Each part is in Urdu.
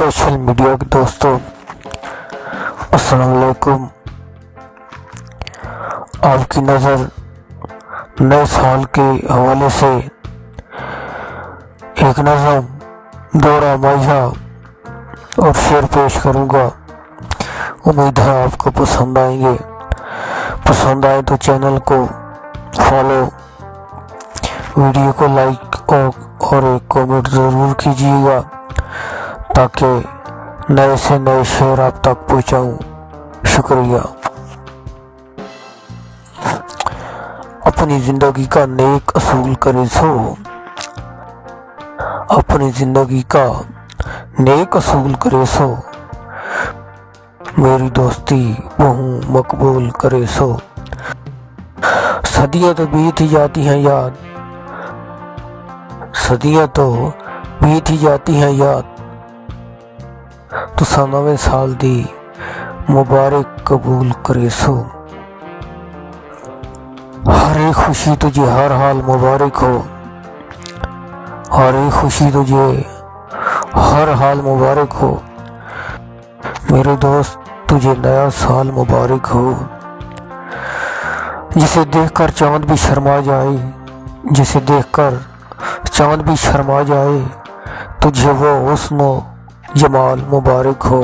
سوشل میڈیا کے دوستوں السلام علیکم۔ آپ کی نظر نئے سال کے حوالے سے ایک نظم دورہ ماہیہ اور شعر پیش کروں گا۔ امید ہے آپ کو پسند آئیں گے۔ پسند آئے تو چینل کو فالو، ویڈیو کو لائک اور ایک کامنٹ ضرور کیجیے گا تاکہ نئے سے نئے شعر آپ تک پہنچاؤں۔ شکریہ۔ اپنی زندگی کا نیک اصول کرے سو، اپنی زندگی کا نیک اصول کرے سو، میری دوستی بہوں مقبول کرے سو۔ صدیاں تو بیت ہی جاتی ہیں یاد، صدیاں تو بیت ہی جاتی ہیں یاد، تو نویں سال دی مبارک قبول کرے سو۔ ہر ایک خوشی تجھے ہر حال مبارک ہو، ہر ایک خوشی تجھے ہر حال مبارک ہو، میرے دوست تجھے نیا سال مبارک ہو۔ جسے دیکھ کر چاند بھی شرما جائے، جسے دیکھ کر چاند بھی شرما جائے، تجھے وہ حسن و جمال مبارک ہو،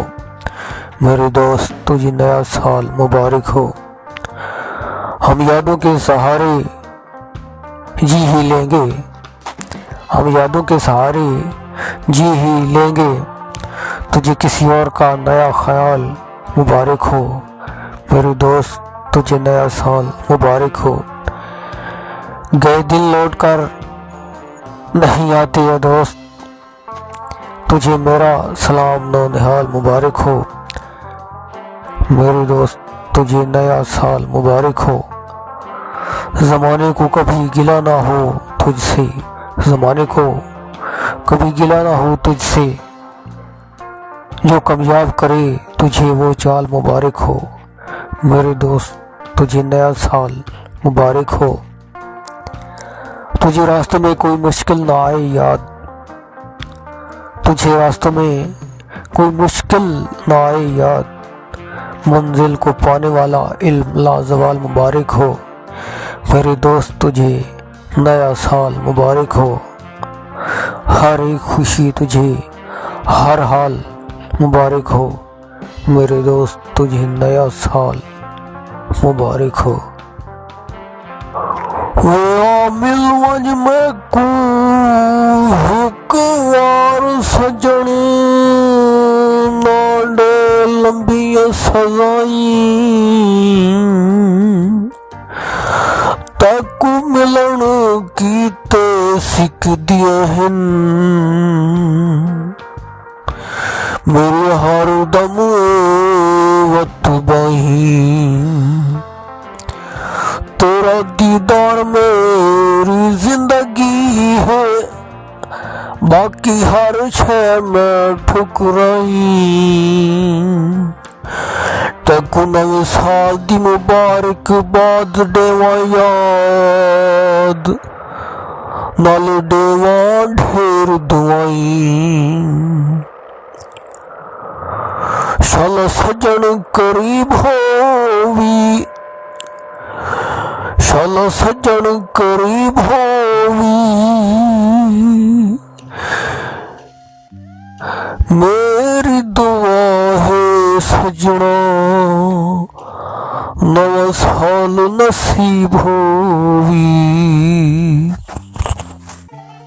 میرے دوست تجھے نیا سال مبارک ہو۔ ہم یادوں کے سہارے جی ہی لیں گے، ہم یادوں کے سہارے جی ہی لیں گے، تجھے کسی اور کا نیا خیال مبارک ہو، میرے دوست تجھے نیا سال مبارک ہو۔ گئے دن لوٹ کر نہیں آتے یا دوست، تجھے میرا سلام نو نہال مبارک ہو، میرے دوست تجھے نیا سال مبارک ہو۔ زمانے کو کبھی گلہ نہ ہو تجھ سے، زمانے کو کبھی گلہ نہ ہو تجھ سے، جو کامیاب کرے تجھے وہ چال مبارک ہو، میرے دوست تجھے نیا سال مبارک ہو۔ تجھے راستوں میں کوئی مشکل نہ آئے یاد، تجھے راستوں میں کوئی مشکل نہ آئے یاد، منزل کو پانے والا علم لازوال مبارک ہو، میرے دوست تجھے نیا سال مبارک ہو۔ ہر ایک خوشی تجھے ہر حال مبارک ہو، میرے دوست تجھے نیا سال مبارک ہو۔ عامل وج میں حکوار سجن ناڈے لمبی سزائی، تک ملن کیتے سکھ دیا ہن، میرے ہر دم وت باہی، تیرا دیدار میری زندگی ہے، باقی ہر شے میں ٹھکرائی، تیکو نویں سال دی مبارک باد دیواں یاد، نال دیواں ڈھیر دعائی، شالا سجن قریب ہووی، شالا سجن قریب ہووی، میری دعا ہے سجنا نواں سال نصیب ہووی۔